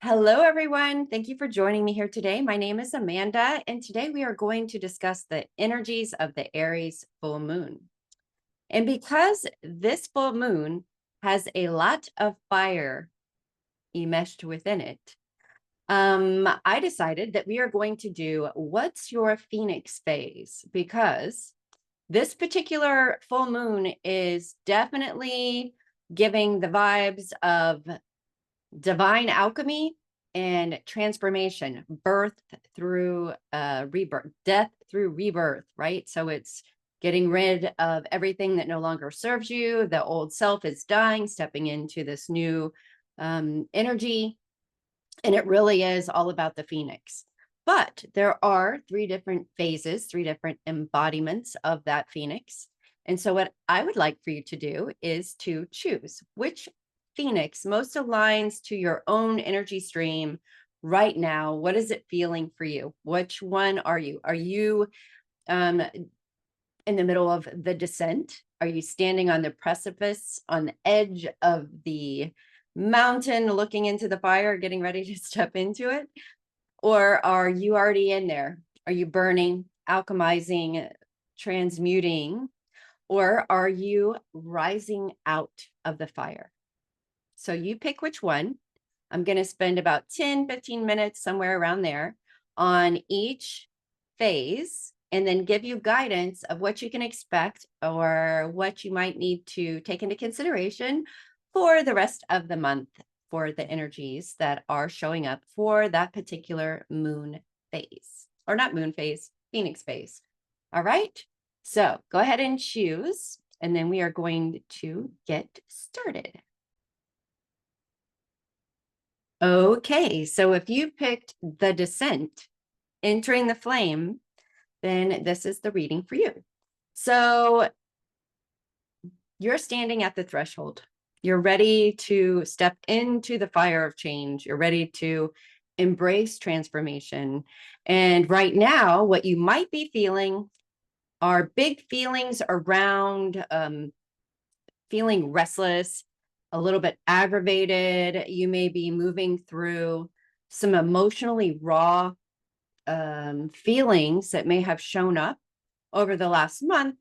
Hello, everyone. Thank you for joining me here today. My name is Amanda, and today we are going to discuss the energies of the Aries full moon. And because this full moon has a lot of fire enmeshed within it, I decided that we are going to do what's your Phoenix phase, because this particular full moon is definitely giving the vibes of divine alchemy and transformation, birth through rebirth, death through rebirth, right? So it's getting rid of everything that no longer serves you. The old self is dying, stepping into this new energy. And it really is all about the Phoenix. But there are three different phases, three different embodiments of that Phoenix. And so what I would like for you to do is to choose which Phoenix most aligns to your own energy stream right now. What is it feeling for you? Which one are you? Are you in the middle of the descent? Are you standing on the precipice, on the edge of the mountain, looking into the fire, getting ready to step into it? Or are you already in there? Are you burning, alchemizing, transmuting? Or are you rising out of the fire? So you pick which one. I'm going to spend about 10, 15 minutes, somewhere around there, on each phase, and then give you guidance of what you can expect or what you might need to take into consideration for the rest of the month for the energies that are showing up for that particular moon phase. Or not moon phase, Phoenix phase. All right. So go ahead and choose, and then we are going to get started. Okay, so if you picked the descent, entering the flame, then this is the reading for you. So you're standing at the threshold. You're ready to step into the fire of change. You're ready to embrace transformation. And right now, what you might be feeling are big feelings around feeling restless, a little bit aggravated. You may be moving through some emotionally raw feelings that may have shown up over the last month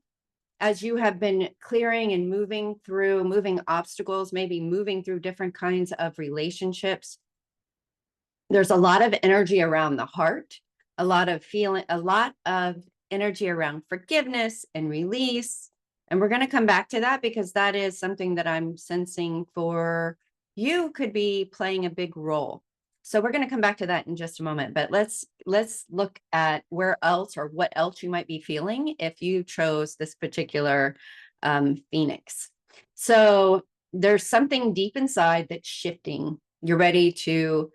as you have been clearing and moving obstacles, maybe moving through different kinds of relationships. There's a lot of energy around the heart, a lot of energy around forgiveness and release. And we're going to come back to that because that is something that I'm sensing for you could be playing a big role. So we're going to come back to that in just a moment, but let's look at where else or what else you might be feeling if you chose this particular Phoenix. So there's something deep inside that's shifting. You're ready to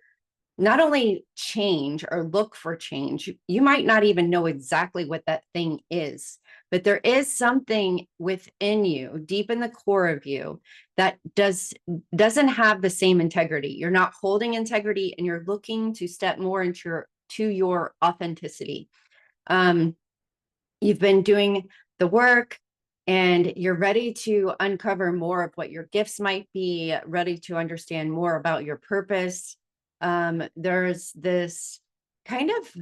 not only change or look for change. You might not even know exactly what that thing is, but there is something within you, deep in the core of you, that doesn't have the same integrity. You're not holding integrity, and you're looking to step more into your authenticity. You've been doing the work, and you're ready to uncover more of what your gifts might be, ready to understand more about your purpose. There's this kind of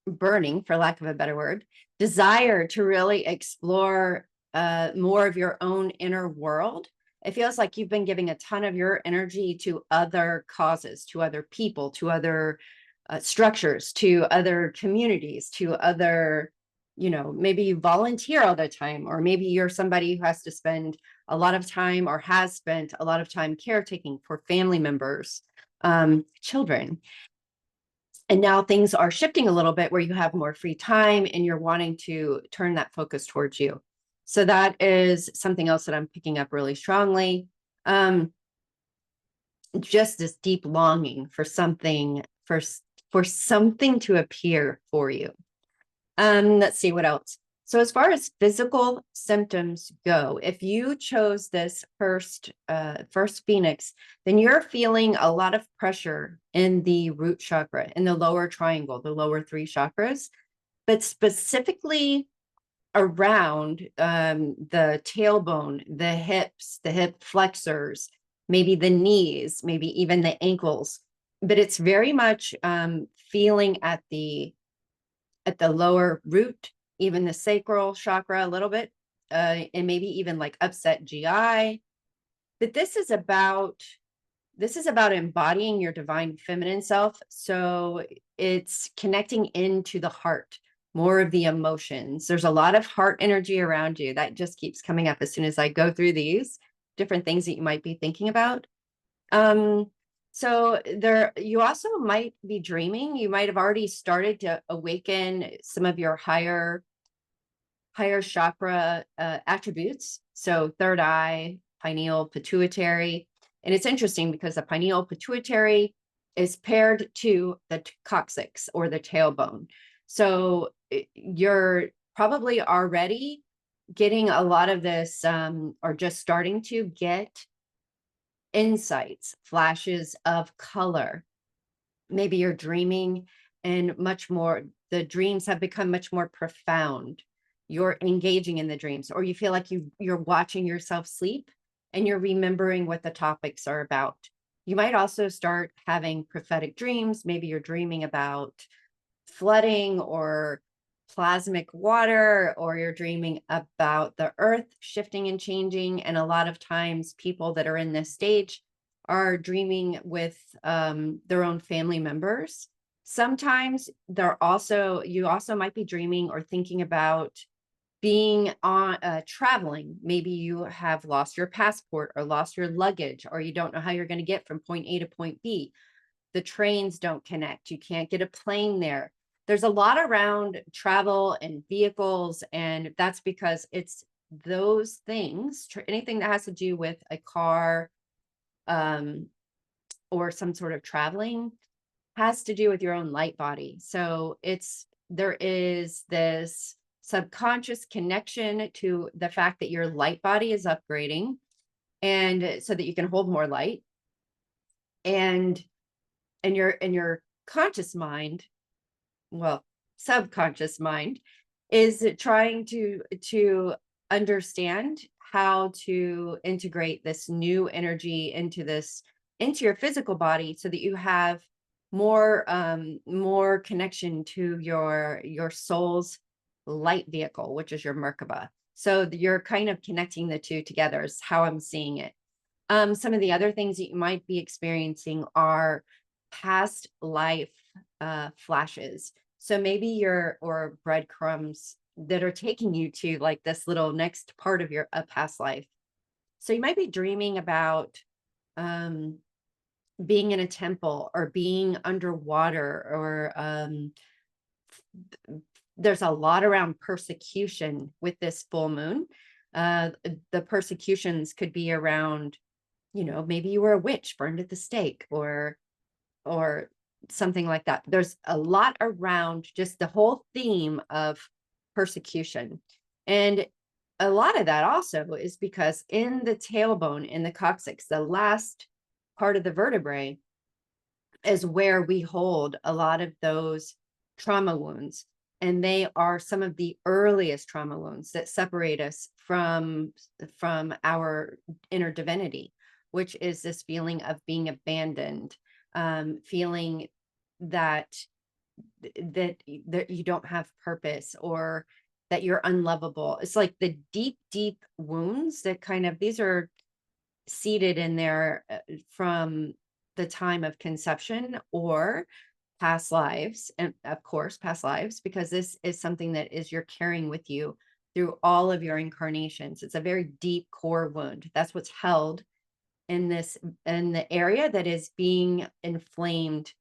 burning, for lack of a better word, desire to really explore more of your own inner world. It feels like you've been giving a ton of your energy to other causes, to other people, to other structures, to other communities, to other, maybe you volunteer all the time, or maybe you're somebody who has to spend a lot of time or has spent a lot of time caretaking for family members, children. And now things are shifting a little bit where you have more free time and you're wanting to turn that focus towards you. So that is something else that I'm picking up really strongly. Just this deep longing for something, for something to appear for you. Let's see what else. So as far as physical symptoms go, if you chose this first Phoenix, then you're feeling a lot of pressure in the root chakra, in the lower triangle, the lower three chakras, but specifically around the tailbone, the hips, the hip flexors, maybe the knees, maybe even the ankles. but it's very much feeling at the lower root, even the sacral chakra a little bit, and maybe even like upset GI. But this is about embodying your divine feminine self. So it's connecting into the heart, more of the emotions. There's a lot of heart energy around you that just keeps coming up as soon as I go through these different things that you might be thinking about. So there, you also might be dreaming. You might have already started to awaken some of your higher chakra attributes. So third eye, pineal, pituitary. And it's interesting because the pineal pituitary is paired to the coccyx or the tailbone. So you're probably already getting a lot of this, or just starting to get insights, flashes of color. Maybe you're dreaming, and much more, the dreams have become much more profound. You're engaging in the dreams, or you feel like you're watching yourself sleep and you're remembering what the topics are about. You might also start having prophetic dreams. Maybe you're dreaming about flooding or plasmic water, or you're dreaming about the earth shifting and changing. And a lot of times people that are in this stage are dreaming with their own family members. Sometimes you also might be dreaming or thinking about being on traveling. Maybe you have lost your passport or lost your luggage, or you don't know how you're going to get from point A to point B. The trains don't connect. You can't get a plane there. There's a lot around travel and vehicles, and that's because it's those things, anything that has to do with a car, or some sort of traveling, has to do with your own light body. So there is this subconscious connection to the fact that your light body is upgrading, and so that you can hold more light. And your conscious mind, well, subconscious mind, is trying to understand how to integrate this new energy into your physical body, so that you have more connection to your soul's light vehicle, which is your Merkaba. So you're kind of connecting the two together is how I'm seeing it. Some of the other things that you might be experiencing are past life flashes. So maybe or breadcrumbs that are taking you to like this little next part of your past life. So you might be dreaming about being in a temple, or being underwater, or there's a lot around persecution with this full moon. The persecutions could be around, maybe you were a witch burned at the stake, or something like that. There's a lot around just the whole theme of persecution. And a lot of that also is because in the tailbone, in the coccyx, the last part of the vertebrae, is where we hold a lot of those trauma wounds. And they are some of the earliest trauma wounds that separate us from our inner divinity, which is this feeling of being abandoned, feeling that you don't have purpose, or that you're unlovable. It's like the deep wounds that these are seated in there from the time of conception, or past lives, and of course past lives, because this is something that you're carrying with you through all of your incarnations. It's a very deep core wound. That's what's held in the area that is being inflamed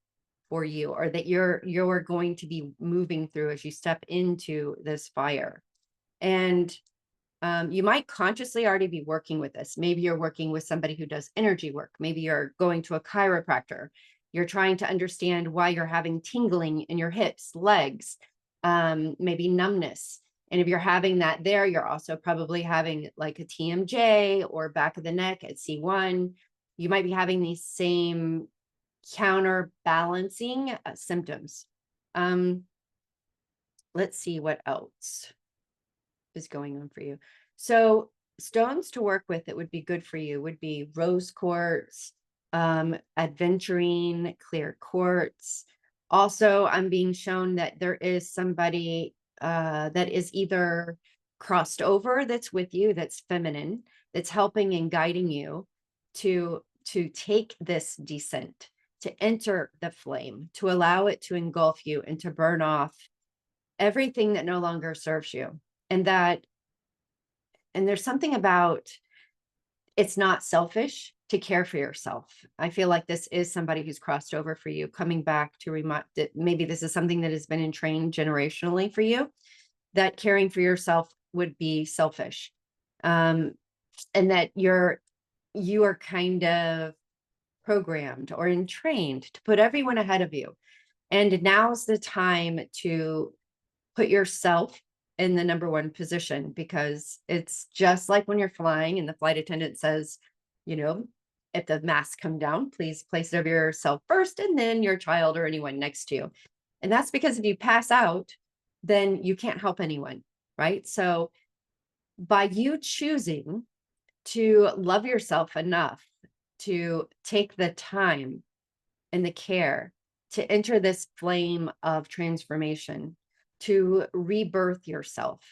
for you, or that you're going to be moving through as you step into this fire. And you might consciously already be working with this. Maybe you're working with somebody who does energy work. Maybe you're going to a chiropractor. You're trying to understand why you're having tingling in your hips, legs, maybe numbness. And if you're having that there, you're also probably having like a TMJ or back of the neck at C1. You might be having these same counterbalancing symptoms. Let's see what else is going on for you. So stones to work with that would be good for you would be rose quartz, adventuring, clear quartz. Also, I'm being shown that there is somebody that is either crossed over that's with you, that's feminine, that's helping and guiding you to take this descent, to enter the flame, to allow it to engulf you and to burn off everything that no longer serves you. And there's something about, it's not selfish to care for yourself. I feel like this is somebody who's crossed over for you, coming back to remind that maybe this is something that has been entrained generationally for you, that caring for yourself would be selfish. And that you are kind of programmed or entrained to put everyone ahead of you. And now's the time to put yourself in the number one position, because it's just like when you're flying and the flight attendant says, if the masks come down, please place it over yourself first and then your child or anyone next to you. And that's because if you pass out, then you can't help anyone, right? So by you choosing to love yourself enough to take the time and the care to enter this flame of transformation, to rebirth yourself,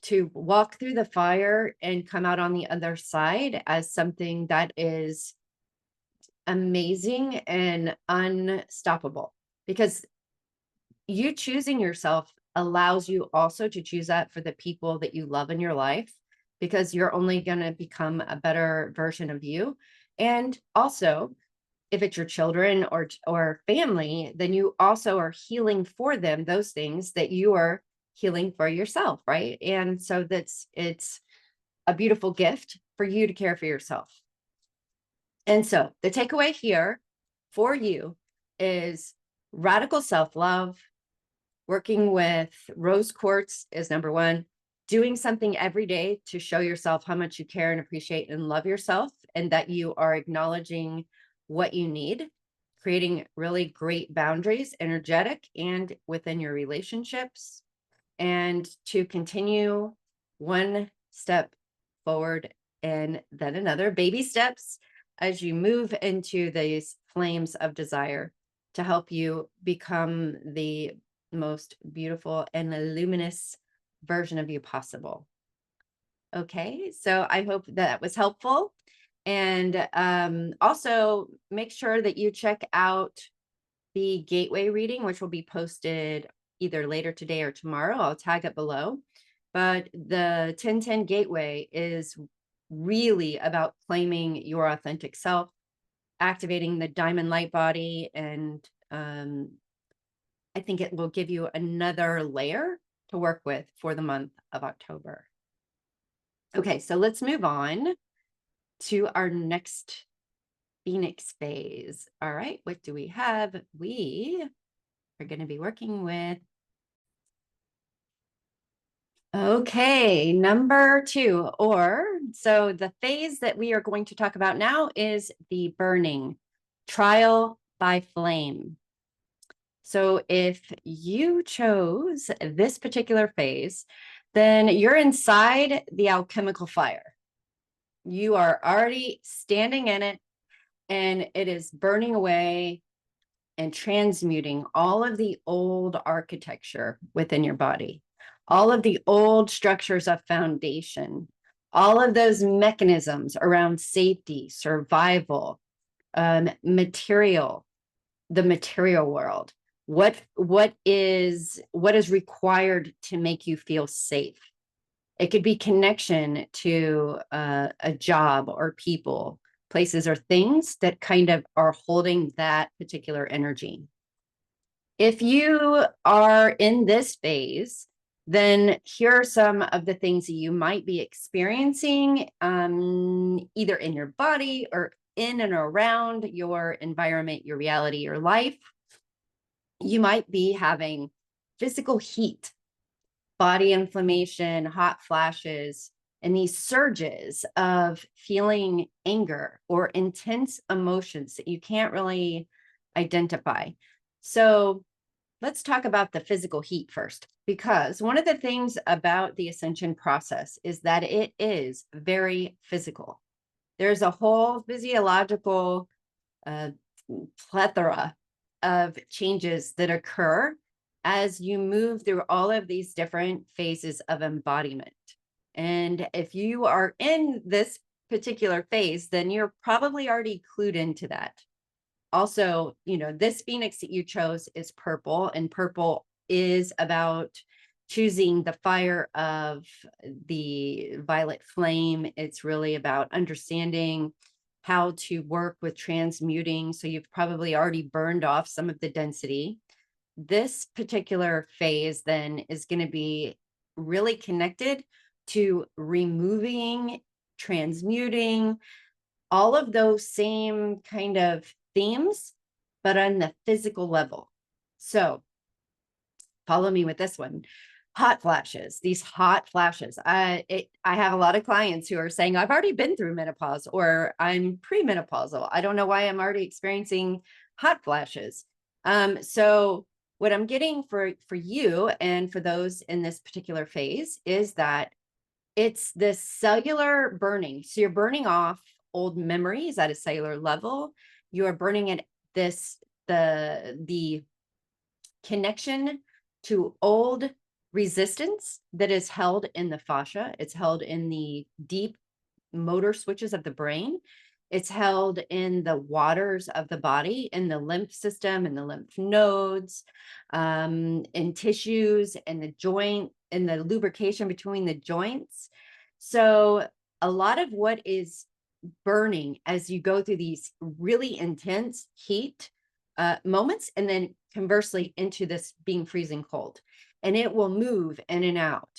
to walk through the fire and come out on the other side as something that is amazing and unstoppable. Because you choosing yourself allows you also to choose that for the people that you love in your life, because you're only going to become a better version of you. And also, if it's your children or family, then you also are healing for them those things that you are healing for yourself, right? And so it's a beautiful gift for you to care for yourself. And so the takeaway here for you is radical self-love. Working with rose quartz is number one. Doing something every day to show yourself how much you care and appreciate and love yourself, and that you are acknowledging what you need, creating really great boundaries, energetic and within your relationships, and to continue one step forward and then another, baby steps, as you move into these flames of desire to help you become the most beautiful and luminous version of you possible. Okay, so I hope that was helpful. And also make sure that you check out the gateway reading, which will be posted either later today or tomorrow. I'll tag it below. But the 1010 gateway is really about claiming your authentic self, activating the diamond light body, and I think it will give you another layer to work with for the month of October. Okay, so let's move on to our next Phoenix phase. All right, what do we have? We are going to be working with, okay, number 2, so the phase that we are going to talk about now is the burning, trial by flame. So if you chose this particular phase, then you're inside the alchemical fire. You are already standing in it, and it is burning away and transmuting all of the old architecture within your body, all of the old structures of foundation, all of those mechanisms around safety, survival, material, the material world. What is required to make you feel safe? It could be connection to a job or people, places or things that kind of are holding that particular energy. If you are in this phase, then here are some of the things that you might be experiencing, either in your body or in and around your environment, your reality, your life. You might be having physical heat, body inflammation, hot flashes, and these surges of feeling anger or intense emotions that you can't really identify. So let's talk about the physical heat first, because one of the things about the ascension process is that it is very physical. There's a whole physiological a plethora of changes that occur as you move through all of these different phases of embodiment. And if you are in this particular phase, then you're probably already clued into that. Also, this Phoenix that you chose is purple, and purple is about choosing the fire of the violet flame. It's really about understanding how to work with transmuting. So you've probably already burned off some of the density. This particular phase then is going to be really connected to removing, transmuting, all of those same kind of themes, but on the physical level. So follow me with this one. Hot flashes, these hot flashes. I have a lot of clients who are saying, I've already been through menopause, or I'm premenopausal. I don't know why I'm already experiencing hot flashes. So what I'm getting for you and for those in this particular phase is that it's this cellular burning. So you're burning off old memories at a cellular level. You are burning it, the connection to old resistance that is held in the fascia. It's held in the deep motor switches of the brain. It's held in the waters of the body, in the lymph system, in the lymph nodes, in tissues, and the joint, and the lubrication between the joints. So a lot of what is burning as you go through these really intense heat moments, and then conversely into this being freezing cold, and it will move in and out.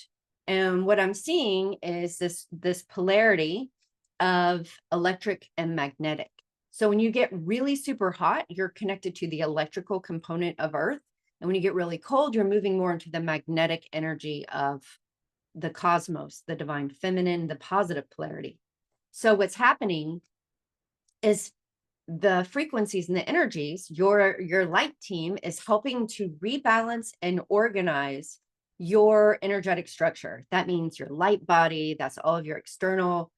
And what I'm seeing is this polarity of electric and magnetic. So when you get really super hot, you're connected to the electrical component of Earth. And when you get really cold, you're moving more into the magnetic energy of the cosmos, the divine feminine, the positive polarity. So what's happening is the frequencies and the energies, your light team is helping to rebalance and organize your energetic structure. That means your light body, that's all of your external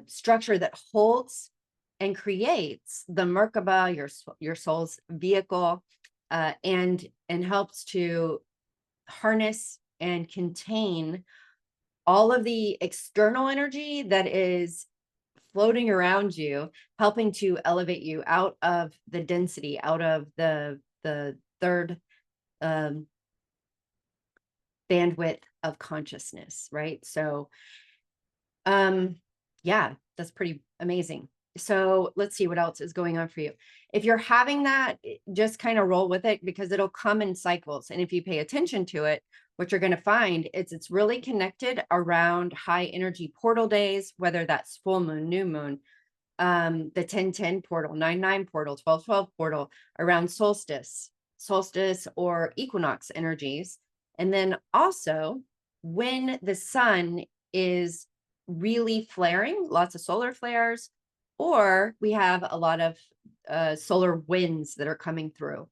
structure that holds and creates the Merkaba, your soul's vehicle, and helps to harness and contain all of the external energy that is floating around you, helping to elevate you out of the density, out of the third bandwidth of consciousness, right? So yeah, that's pretty amazing. So let's see what else is going on for you. If you're having that, just kind of roll with it, because it'll come in cycles. And if you pay attention to it, what you're going to find is it's really connected around high energy portal days, whether that's full moon, new moon, the 10-10 portal, 9-9 portal, 12-12 portal, around solstice or equinox energies. And then also when the sun is really flaring, lots of solar flares, or we have a lot of solar winds that are coming through.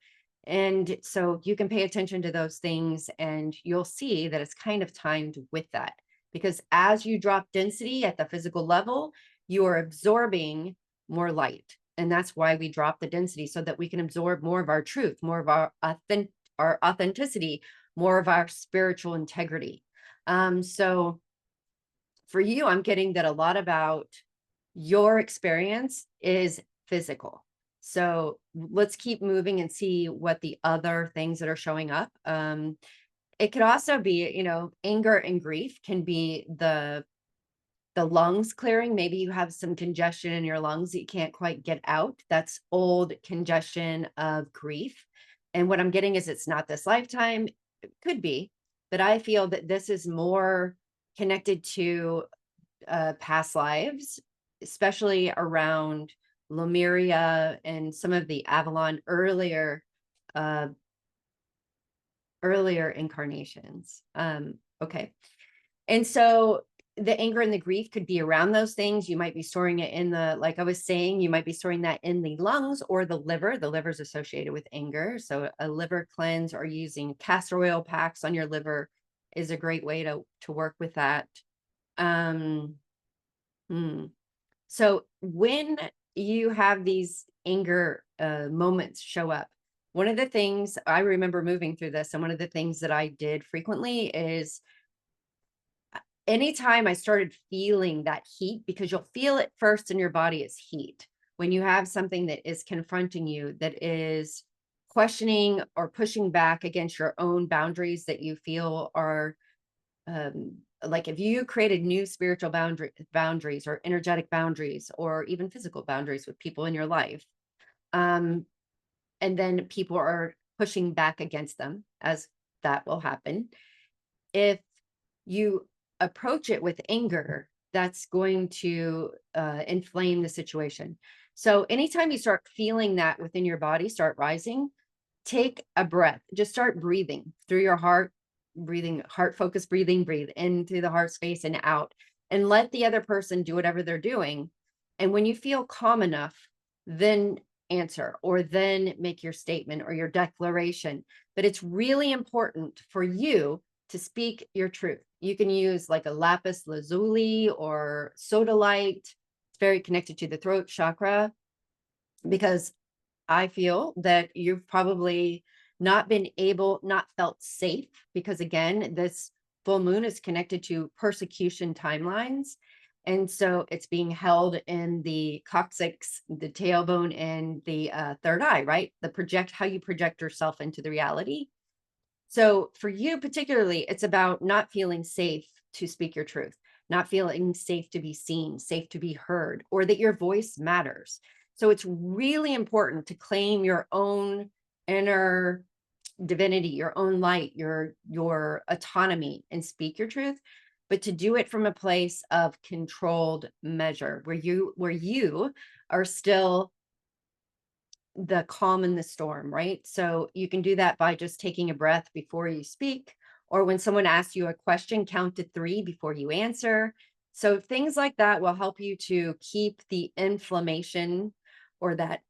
And so you can pay attention to those things, and you'll see that it's kind of timed with that, because as you drop density at the physical level, you are absorbing more light. And that's why we drop the density, so that we can absorb more of our truth, more of our authenticity, more of our spiritual integrity. So for you, I'm getting that a lot about your experience is physical. So let's keep moving and see what the other things that are showing up. It could also be, anger and grief can be the lungs clearing. Maybe you have some congestion in your lungs that you can't quite get out. That's old congestion of grief. And what I'm getting is it's not this lifetime. It could be, but I feel that this is more connected to past lives, especially around Lemuria and some of the Avalon earlier incarnations. Okay. And so the anger and the grief could be around those things. You might be storing it in like I was saying, you might be storing that in the lungs or the liver. The liver is associated with anger. So a liver cleanse or using castor oil packs on your liver is a great way to work with that. So when you have these anger moments show up, one of the things I remember moving through this, and one of the things that I did frequently is anytime I started feeling that heat, because you'll feel it first in your body as heat. When you have something that is confronting you, that is questioning or pushing back against your own boundaries that you feel are like if you created new spiritual boundaries or energetic boundaries or even physical boundaries with people in your life, um, and then people are pushing back against them, as that will happen. If you approach it with anger, that's going to inflame the situation. So anytime you start feeling that within your body start rising, take a breath. Just start breathing through your heart, breathing, heart focused breathing, breathe in through the heart space and out, and let the other person do whatever they're doing. And when you feel calm enough, then answer or then make your statement or your declaration. But it's really important for you to speak your truth. You can use like a lapis lazuli or sodalite. It's very connected to the throat chakra, because I feel that you've probably not felt safe, because again, this full moon is connected to persecution timelines. And so it's being held in the coccyx, the tailbone, and the third eye, right? How you project yourself into the reality. So for you particularly, it's about not feeling safe to speak your truth, not feeling safe to be seen, safe to be heard, or that your voice matters. So it's really important to claim your own inner divinity, your own light, your autonomy, and speak your truth, but to do it from a place of controlled measure, where you are still the calm in the storm, right? So you can do that by just taking a breath before you speak, or when someone asks you a question, count to 3 before you answer. So things like that will help you to keep the inflammation or that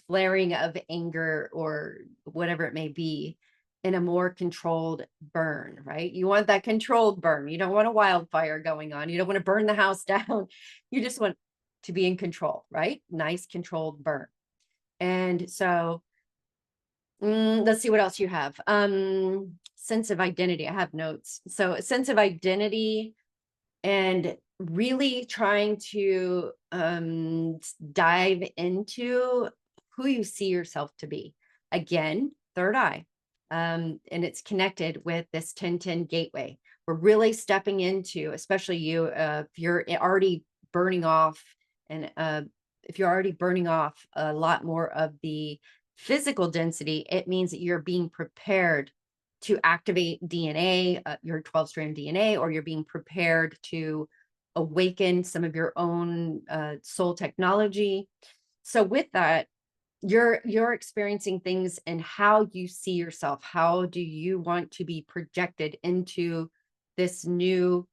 flaring of anger or whatever it may be in a more controlled burn, right? You want that controlled burn. You don't want a wildfire going on. You don't want to burn the house down. You just want to be in control, right? Nice controlled burn. And so, let's see what else you have. Sense of identity. I have notes. So a sense of identity and really trying to dive into who you see yourself to be. Again, third eye. And it's connected with this 1010 gateway. We're really stepping into, especially you, if you're already burning off and if you're already burning off a lot more of the physical density, it means that you're being prepared to activate DNA, your 12-strand DNA, or you're being prepared to awaken some of your own soul technology. So with that, you're experiencing things and how you see yourself. How do you want to be projected into this new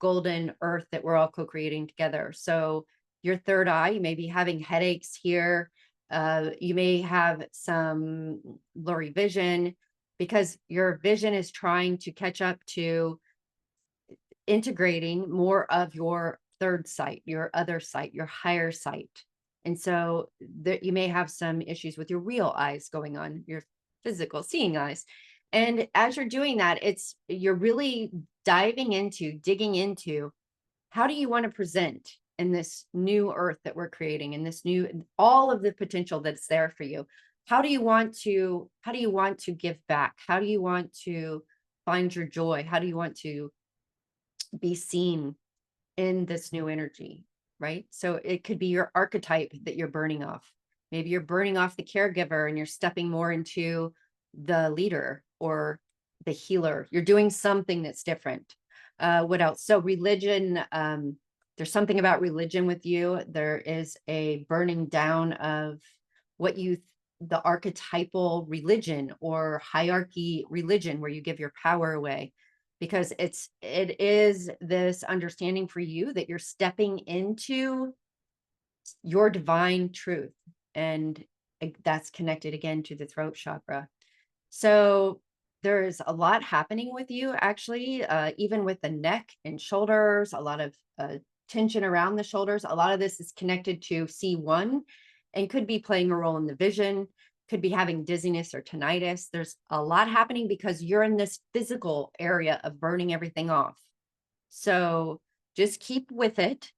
golden earth that we're all co-creating together? So your third eye, you may be having headaches here. You may have some blurry vision because your vision is trying to catch up to integrating more of your third sight, your other sight, your higher sight. And so that you may have some issues with your real eyes going on, your physical seeing eyes. And as you're doing that, you're really digging into how do you want to present in this new earth that we're creating, in this new, all of the potential that's there for you. How do you want to give back? How do you want to find your joy? How do you want to be seen in this new energy, right? So it could be your archetype that you're burning off. Maybe you're burning off the caregiver and you're stepping more into the leader or the healer. You're doing something that's different. What else? So religion, there's something about religion with you. There is a burning down of the archetypal religion or hierarchy religion where you give your power away, because it is this understanding for you that you're stepping into your divine truth. And that's connected again to the throat chakra. So there's a lot happening with you, actually, even with the neck and shoulders, a lot of tension around the shoulders. A lot of this is connected to C1 and could be playing a role in the vision, could be having dizziness or tinnitus. There's a lot happening because you're in this physical area of burning everything off. So just keep with it.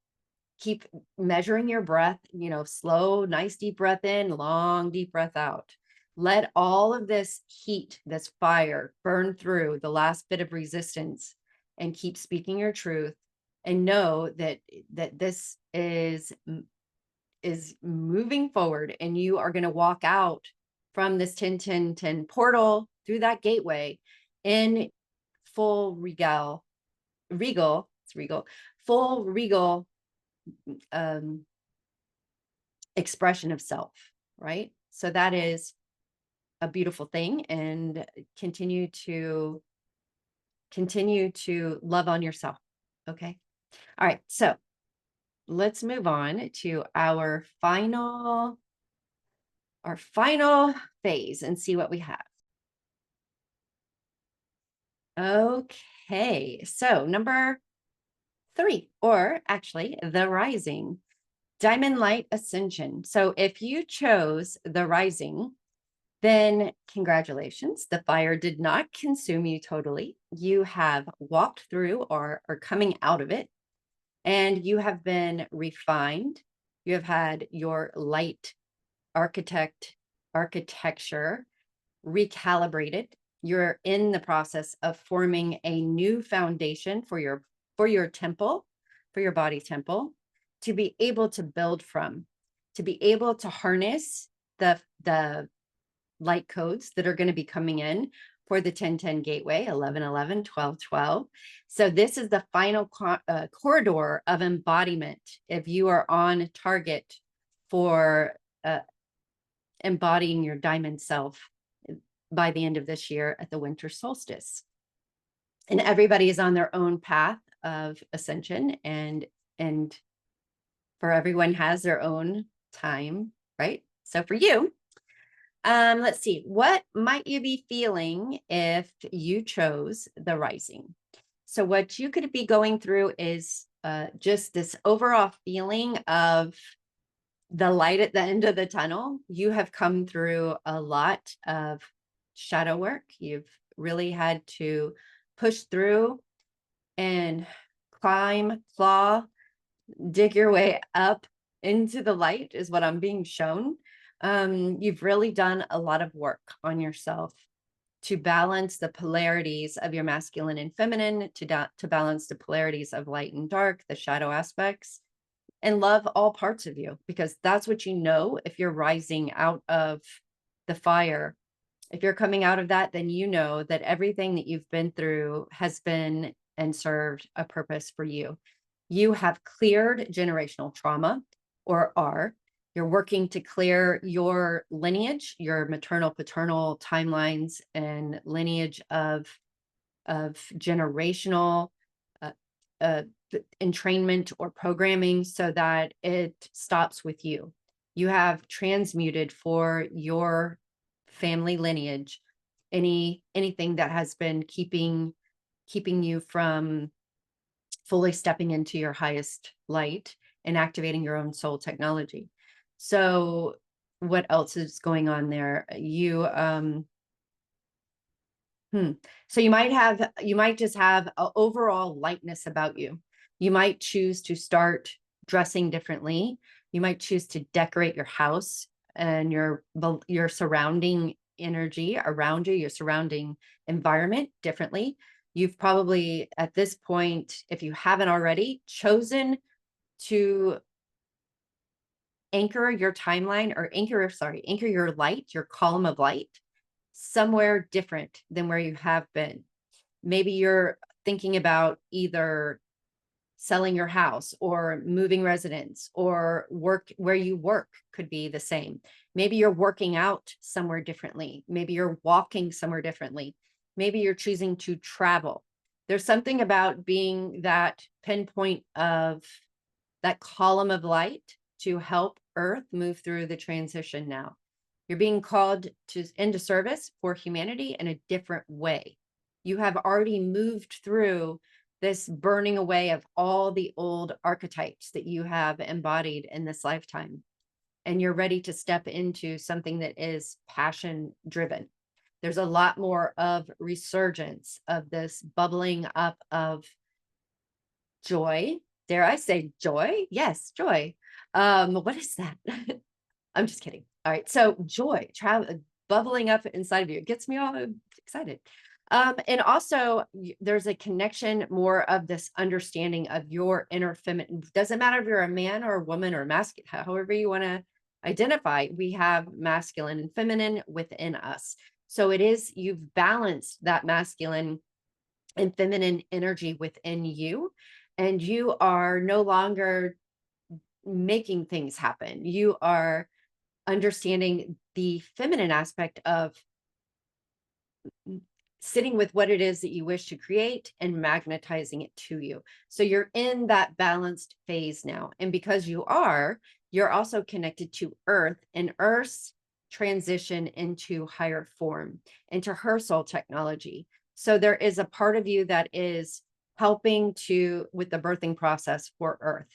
Keep measuring your breath, slow, nice deep breath in, long deep breath out. Let all of this heat, this fire burn through the last bit of resistance, and keep speaking your truth, and know that this is moving forward, and you are going to walk out from this 10-10-10 portal through that gateway in full full regal expression of self, right? So that is a beautiful thing, and continue to love on yourself. Okay. All right. So let's move on to our final phase and see what we have. Okay. So number 3, or actually the rising. Diamond light ascension. So if you chose the rising, then congratulations. The fire did not consume you totally. You have walked through or are coming out of it, and you have been refined. You have had your light architecture recalibrated. You're in the process of forming a new foundation for your temple, for your body temple, to be able to build from, to be able to harness the light codes that are going to be coming in for the 10-10 gateway, 11-11, 12-12. So this is the final corridor of embodiment. If you are on target for embodying your diamond self by the end of this year at the winter solstice. And everybody is on their own path of ascension, and for everyone has their own time, right? So for you, let's see, what might you be feeling if you chose the rising? So what you could be going through is just this overall feeling of the light at the end of the tunnel. You have come through a lot of shadow work. You've really had to push through and climb, claw, dig your way up into the light, is what I'm being shown. You've really done a lot of work on yourself to balance the polarities of your masculine and feminine, to balance the polarities of light and dark, the shadow aspects, and love all parts of you, because that's what you know. If you're rising out of the fire, if you're coming out of that, then you know that everything that you've been through has been and served a purpose for you. You have cleared generational trauma, or are. You're working to clear your lineage, your maternal, paternal timelines and lineage of generational entrainment or programming, so that it stops with you. You have transmuted for your family lineage anything that has been keeping you from fully stepping into your highest light and activating your own soul technology. So what else is going on there? So you might just have an overall lightness about you. You might choose to start dressing differently. You might choose to decorate your house and your surrounding energy around you, your surrounding environment differently. You've probably, at this point, if you haven't already, chosen to anchor your timeline, or anchor your light, your column of light, somewhere different than where you have been. Maybe you're thinking about either selling your house or moving residence, or work where you work could be the same. Maybe you're working out somewhere differently. Maybe you're walking somewhere differently. Maybe you're choosing to travel. There's something about being that pinpoint of that column of light to help Earth move through the transition now. You're being called into service for humanity in a different way. You have already moved through this burning away of all the old archetypes that you have embodied in this lifetime. And you're ready to step into something that is passion driven. There's a lot more of resurgence of this bubbling up of joy. Dare I say joy? Yes, joy. What is that? I'm just kidding. All right. So joy, travel, bubbling up inside of you. It gets me all excited. And also there's a connection more of this understanding of your inner feminine. Doesn't matter if you're a man or a woman or masculine, however you want to identify, we have masculine and feminine within us. So it is, you've balanced that masculine and feminine energy within you, and you are no longer making things happen. You are understanding the feminine aspect of sitting with what it is that you wish to create and magnetizing it to you. So you're in that balanced phase now. And because you're also connected to Earth, and Earth's transition into higher form, into her soul technology. So there is a part of you that is helping to with the birthing process for Earth.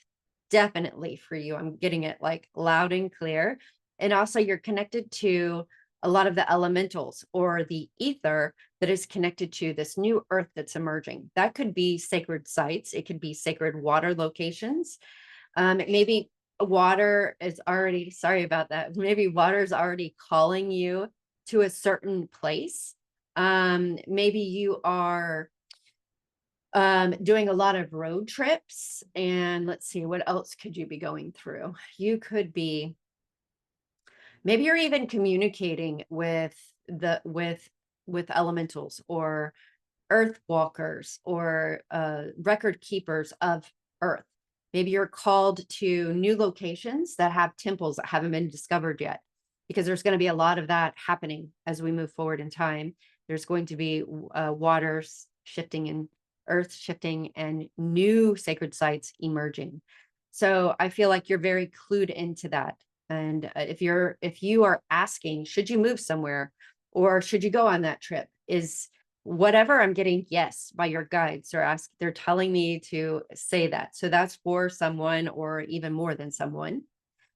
Definitely for you. I'm getting it like loud and clear. And also you're connected to a lot of the elementals or the ether that is connected to this new earth that's emerging. That could be sacred sites. It could be sacred water locations. Maybe water is already, sorry about that. Maybe water is already calling you to a certain place. Maybe you are doing a lot of road trips, and let's see, what else could you be going through? You could be, maybe you're even communicating with the with elementals or earth walkers or record keepers of earth. Maybe you're called to new locations that have temples that haven't been discovered yet, because there's going to be a lot of that happening as we move forward in time. There's going to be waters shifting and earth shifting and new sacred sites emerging. So I feel like you're very clued into that. And if you are asking, should you move somewhere or should you go on that trip, is whatever I'm getting yes by your guides. They're telling me to say that. So that's for someone or even more than someone.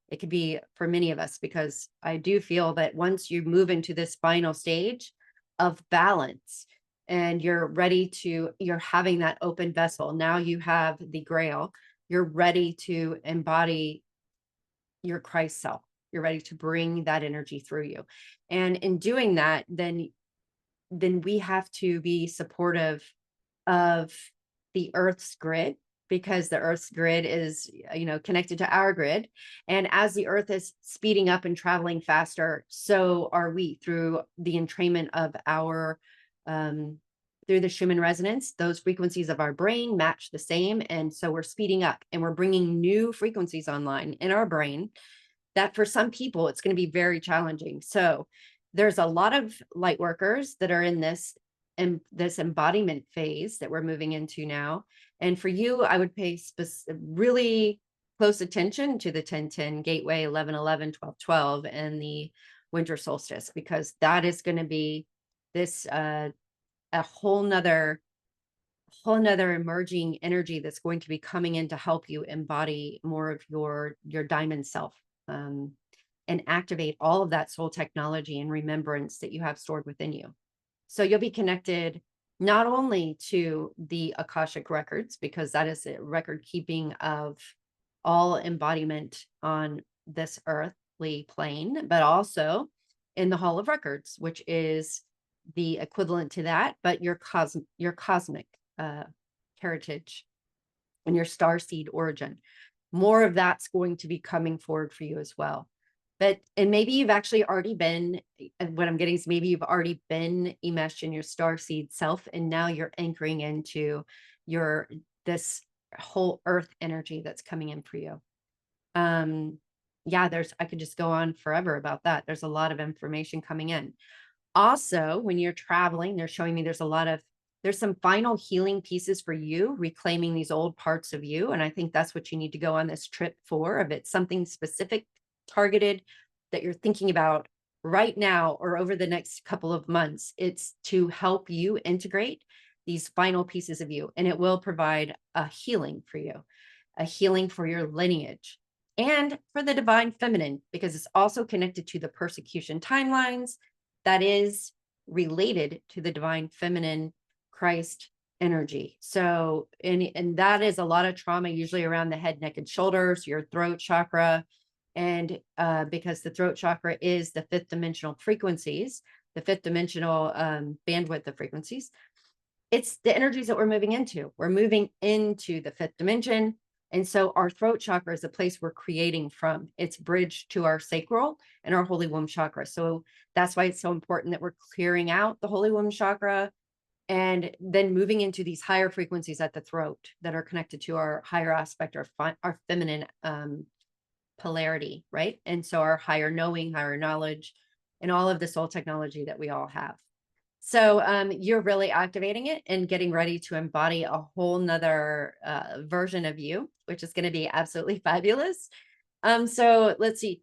It could be for many of us, because I do feel that once you move into this final stage of balance and you're having that open vessel, now you have the grail, you're ready to embody your Christ self. You're ready to bring that energy through you. And in doing that, then we have to be supportive of the Earth's grid, because the Earth's grid is, connected to our grid. And as the Earth is speeding up and traveling faster, so are we through the entrainment of our, through the Schumann resonance. Those frequencies of our brain match the same. And so we're speeding up and we're bringing new frequencies online in our brain that for some people, it's going to be very challenging. So there's a lot of light workers that are in this embodiment phase that we're moving into now. And for you, I would pay really close attention to the 1010 gateway, 1111, 1212, and the winter solstice, because that is going to be this a whole nother emerging energy that's going to be coming in to help you embody more of your diamond self, and activate all of that soul technology and remembrance that you have stored within you. So you'll be connected not only to the Akashic records, because that is a record keeping of all embodiment on this earthly plane, but also in the Hall of Records, which is the equivalent to that, but your cosmic heritage and your starseed origin. More of that's going to be coming forward for you as well. And maybe you've actually already been, what I'm getting is maybe you've already been enmeshed in your starseed self, and now you're anchoring into this whole earth energy that's coming in for you. Yeah, I could just go on forever about that. There's a lot of information coming in. Also, when you're traveling, they're showing me there's some final healing pieces for you, reclaiming these old parts of you. And I think that's what you need to go on this trip for. If it's something specific, targeted, that you're thinking about right now or over the next couple of months, it's to help you integrate these final pieces of you, and it will provide a healing for you, a healing for your lineage and for the divine feminine, because it's also connected to the persecution timelines that is related to the divine feminine Christ energy. So, and that is a lot of trauma, usually around the head, neck, and shoulders, your throat chakra. And because the throat chakra is the fifth dimensional frequencies, the fifth dimensional bandwidth of frequencies, it's the energies that we're moving into. We're moving into the fifth dimension. And so our throat chakra is the place we're creating from. It's bridged to our sacral and our holy womb chakra. So that's why it's so important that we're clearing out the holy womb chakra and then moving into these higher frequencies at the throat that are connected to our higher aspect, our feminine polarity, right? And so our higher knowing, higher knowledge, and all of the soul technology that we all have. So you're really activating it and getting ready to embody a whole nother version of you, which is going to be absolutely fabulous. So let's see,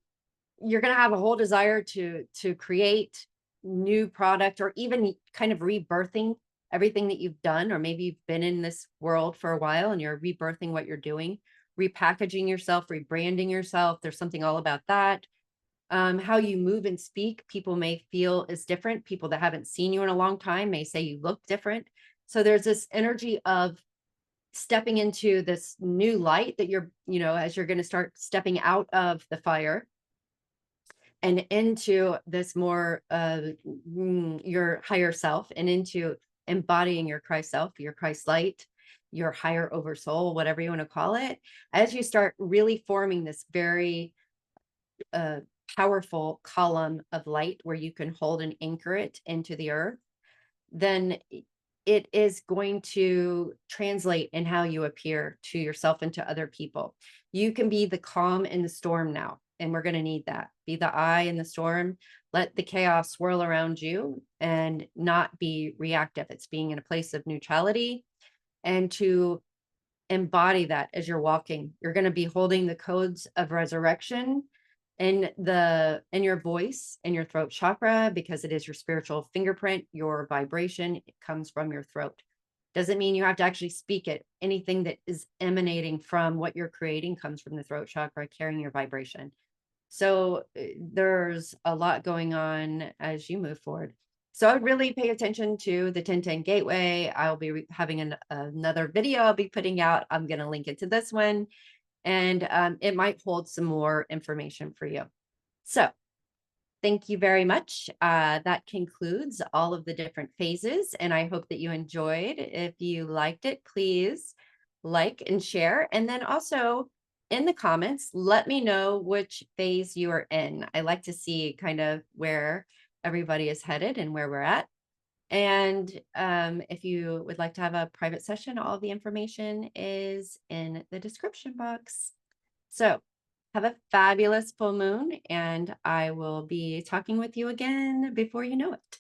you're going to have a whole desire to create new product, or even kind of rebirthing everything that you've done, or maybe you've been in this world for a while and you're rebirthing what you're doing, repackaging yourself, rebranding yourself. There's something all about that. How you move and speak, people may feel is different. People that haven't seen you in a long time may say you look different. So there's this energy of stepping into this new light that you're, as you're going to start stepping out of the fire and into this more your higher self, and into embodying your Christ self, your Christ light, your higher oversoul, whatever you want to call it, as you start really forming this very powerful column of light where you can hold and anchor it into the earth, then it is going to translate in how you appear to yourself and to other people. You can be the calm in the storm now, and we're going to need that. Be the eye in the storm. Let the chaos swirl around you and not be reactive. It's being in a place of neutrality, and to embody that as you're walking. You're going to be holding the codes of resurrection in your voice, in your throat chakra, because it is your spiritual fingerprint. Your vibration, it comes from your throat. Doesn't mean you have to actually speak it. Anything that is emanating from what you're creating comes from the throat chakra, carrying your vibration. So there's a lot going on as you move forward. So I would really pay attention to the 1010 gateway. I'll be having another video I'll be putting out. I'm going to link it to this one, and it might hold some more information for you. So thank you very much. That concludes all of the different phases, and I hope that you enjoyed. If you liked it, please like and share. And then also in the comments, let me know which phase you are in. I like to see kind of where everybody is headed and where we're at. And if you would like to have a private session, all the information is in the description box. So have a fabulous full moon, and I will be talking with you again before you know it.